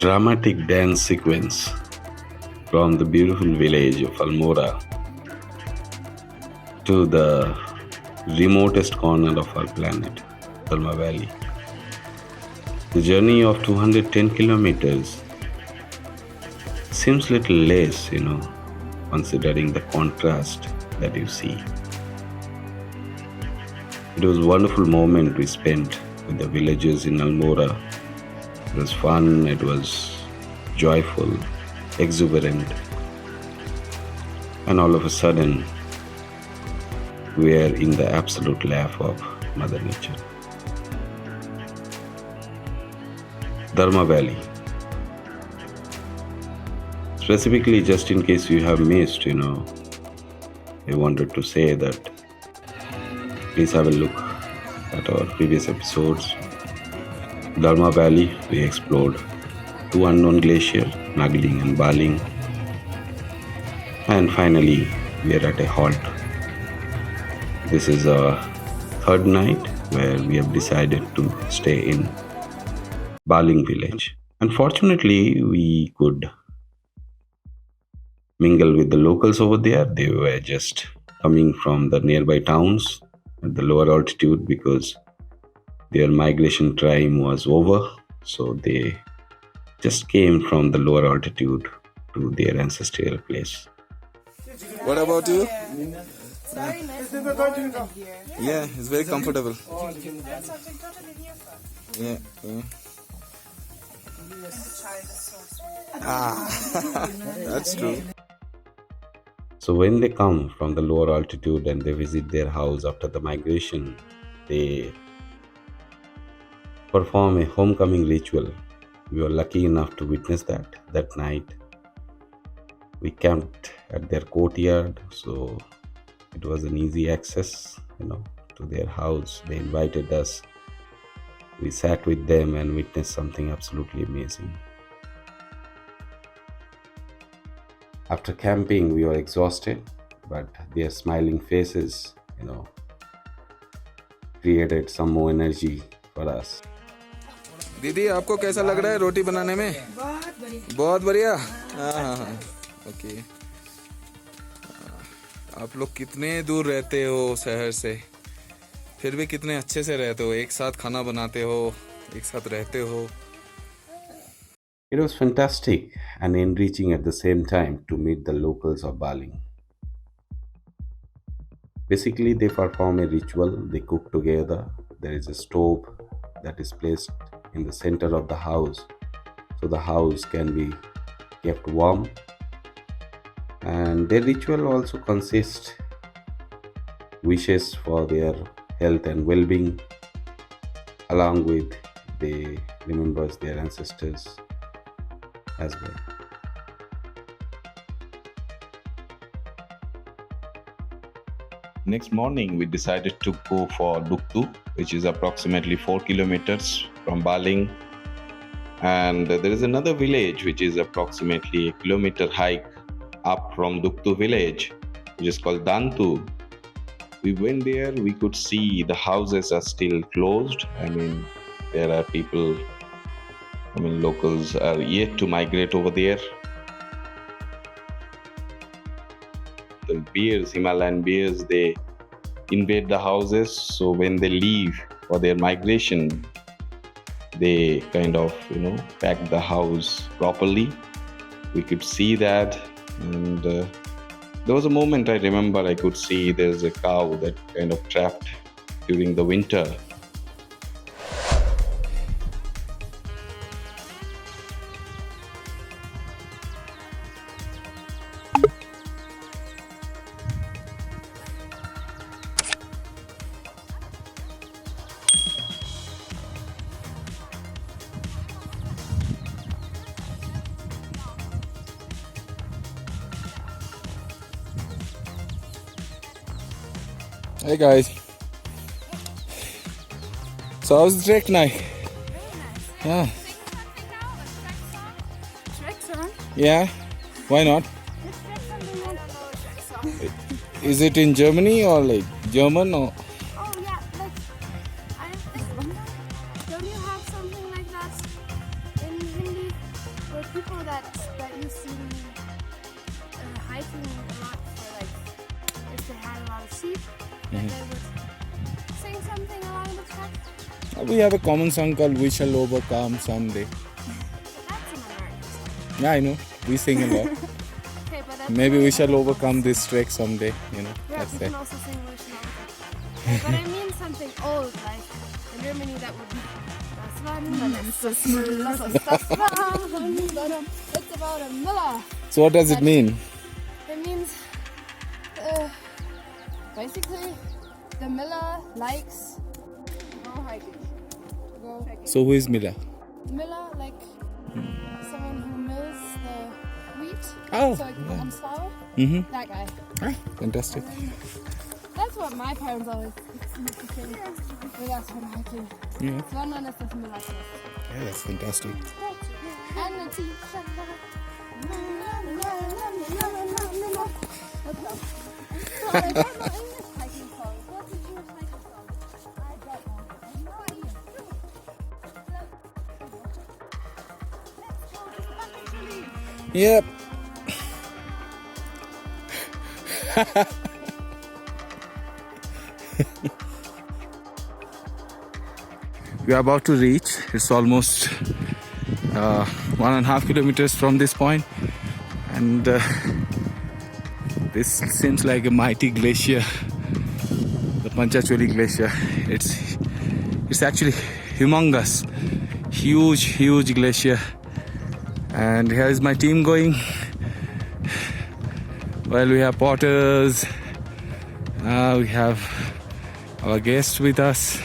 dramatic dance sequence from the beautiful village of Almora to the remotest corner of our planet, Darma Valley. The journey of 210 kilometers seems little less, considering the contrast that you see. It was a wonderful moment we spent with the villagers in Almora. It was fun, it was joyful, exuberant, and all of a sudden, we are in the absolute lap of Mother Nature. Darma Valley. Specifically, just in case you have missed, I wanted to say that please have a look at our previous episodes. Darma Valley, we explored two unknown glaciers, Nagaling and Baling. And finally, we are at a halt. This is our third night where we have decided to stay in Baling village. Unfortunately, we could mingle with the locals over there. They were just coming from the nearby towns at the lower altitude because their migration time was over. So they just came from the lower altitude to their ancestral place. What about you? Very nice and warm in here. Yeah, it's very comfortable. That's something totally different. Yeah. The child is so sweet. That's true. So when they come from the lower altitude and they visit their house after the migration, they perform a homecoming ritual. We were lucky enough to witness that night. We camped at their courtyard, so it was an easy access, to their house. They invited us. We sat with them and witnessed something absolutely amazing. After camping, we were exhausted, but their smiling faces, created some more energy for us. दीदी आपको कैसा लग रहा है रोटी बनाने में? बहुत बढ़िया। हाँ। ओके। आप लोग कितने दूर रहते हो शहर से, फिर भी कितने अच्छे से रहते हो, एक साथ खाना बनाते हो, एक साथ रहते हो। It was fantastic and enriching at the same time to meet the locals of Baling. Basically, they perform a ritual, they cook together. There is a stove that is placed in the center of the house, so the house can be kept warm. And their ritual also consists wishes for their health and well-being, along with they remembers their ancestors as well. Next morning, we decided to go for Duktu, which is approximately 4 kilometers from Baling. And there is another village which is approximately a kilometer hike up from Duktu village, which is called Dantu. We went there, we could see the houses are still closed. There are people, locals are yet to migrate over there. The bears, Himalayan bears, they invade the houses. So when they leave for their migration, they kind of, pack the house properly. We could see that. And there was a moment I remember I could see there's a cow that kind of trapped during the winter. Hey guys. So how's the trek now? Very nice. Yeah. Think of something now. Trek song? Yeah. Why not? Let's trek something on a trek song. Is it in Germany or like German or? Oh yeah, don't you have something like that in Hindi? that you see hiking a lot for like if they had a lot of sheep, and they would sing something along the track. We have a common song called "We Shall Overcome Someday." But that's an American song. Yeah, I know. We sing a lot. Okay, but that's Maybe not we shall American. overcome this trek someday. Yeah, That's we it. can also sing "We Shall Overcome." But I mean something old, like in Germany that would be. Das Wandern ist das Müller, das ist das Wandern. It's about a miller. So what does it mean? It means basically the miller likes to go hiking. To go hiking. So who is Mila? Miller, like someone who mills the wheat Oh, so it becomes flour. Mm-hmm. That guy. Fantastic. That's what my parents always used to say with us when hiking. Yeah. Wandern ist das Miller. Yeah, that's fantastic. And a t-shirt. So I don't know English hiking songs. What's the English hiking song? I don't know. I have no idea. Let's go to the bucket tree. Yep. We are about to reach. It's almost 1.5 kilometers from this point, and this seems like a mighty glacier, the Panchacholi Glacier. It's actually humongous, huge glacier. And here is my team going. Well, we have porters. We have our guest with us,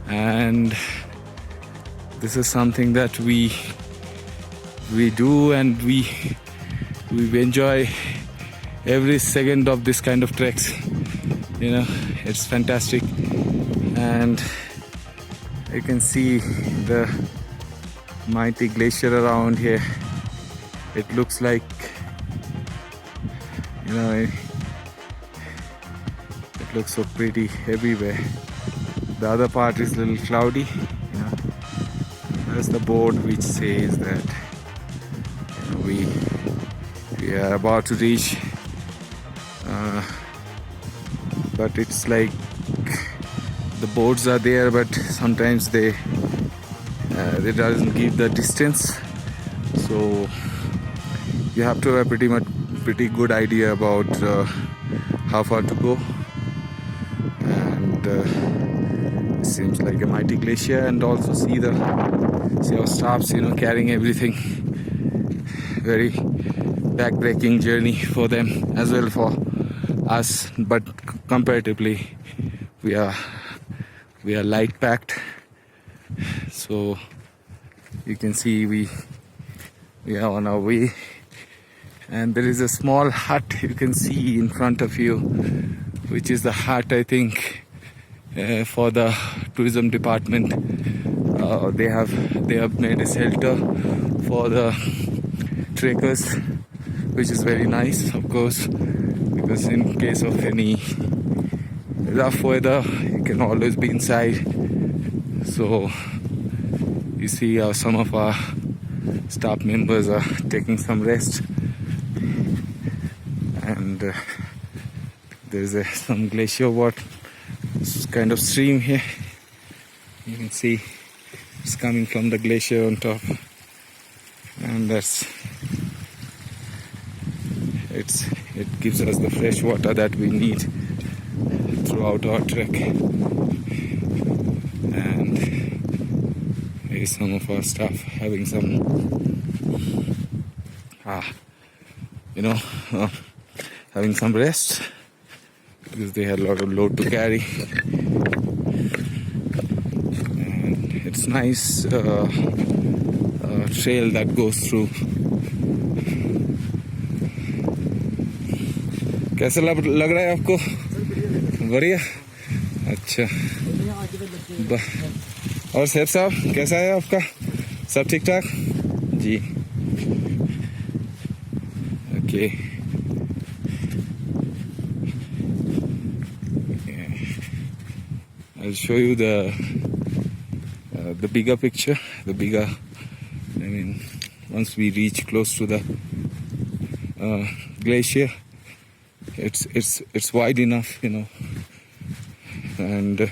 and this is something that we do, and we enjoy every second of this kind of treks. It's fantastic, and you can see the mighty glacier around here. It looks like it looks so pretty everywhere. The other part is a little cloudy. There's the board which says that we are about to reach, but it's like the boards are there, but sometimes they doesn't give the distance, so you have to have pretty good idea about how far to go. And it seems like a mighty glacier, and also see our staffs carrying everything. Very back-breaking journey for them as well for us, but comparatively we are light packed. So you can see we are on our way, and there is a small hut you can see in front of you, which is the hut, I think, for the tourism department. They have made a shelter for the trekkers, which is very nice, of course, because in case of any rough weather you can always be inside. So you see some of our staff members are taking some rest, and there's some glacier water, kind of stream here. You can see it's coming from the glacier on top, and it gives us the fresh water that we need throughout our trek. And here's some of our staff having some having some rest, because they had a lot of load to carry. And it's nice trail that goes through. कैसा लग रहा है आपको? बढ़िया, अच्छा। और सैफ साहब कैसा है आपका? सब ठीक ठाक जी? Okay. I'll show you the bigger picture, once we reach close to the glacier, it's wide enough, and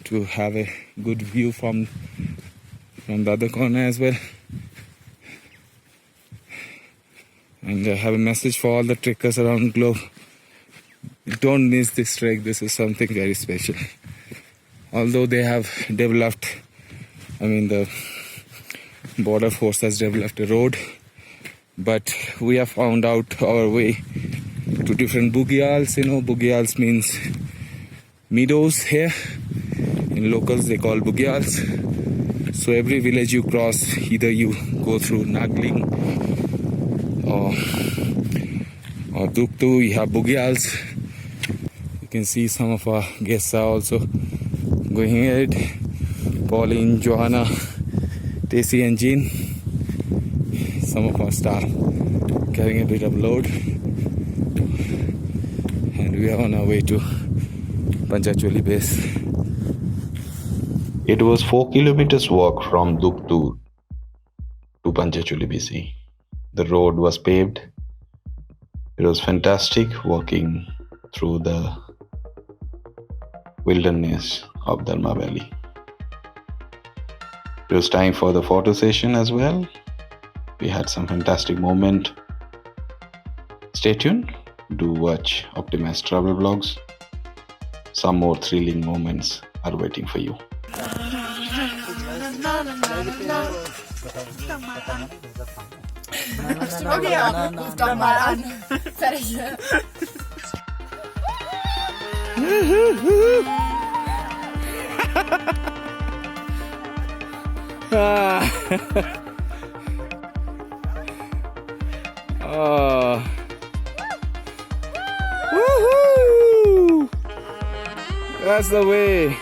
to have a good view from the other corner as well. And I have a message for all the trekkers around the globe. Don't miss this trek. This is something very special. Although they have developed, the border force has developed a road, but we have found out our way to different bugyals. Bugyals means meadows here. In locals they call bugyals. So every village you cross, either you go through Nagling or Duktu, you have bugyals. You can see some of our guests are also going ahead. Pauline, Johanna, Tacey and Jean. Some of our staff carrying a bit of load. And we are on our way to Panchacholi base. It was 4 kilometers walk from Duktu to Panchachuli BC. The road was paved. It was fantastic walking through the wilderness of Darma Valley. It was time for the photo session as well. We had some fantastic moment. Stay tuned. Do watch Optimized Travel Vlogs. Some more thrilling moments are waiting for you. Okay, ja. Ruf doch mal an. Fertig. That's the way.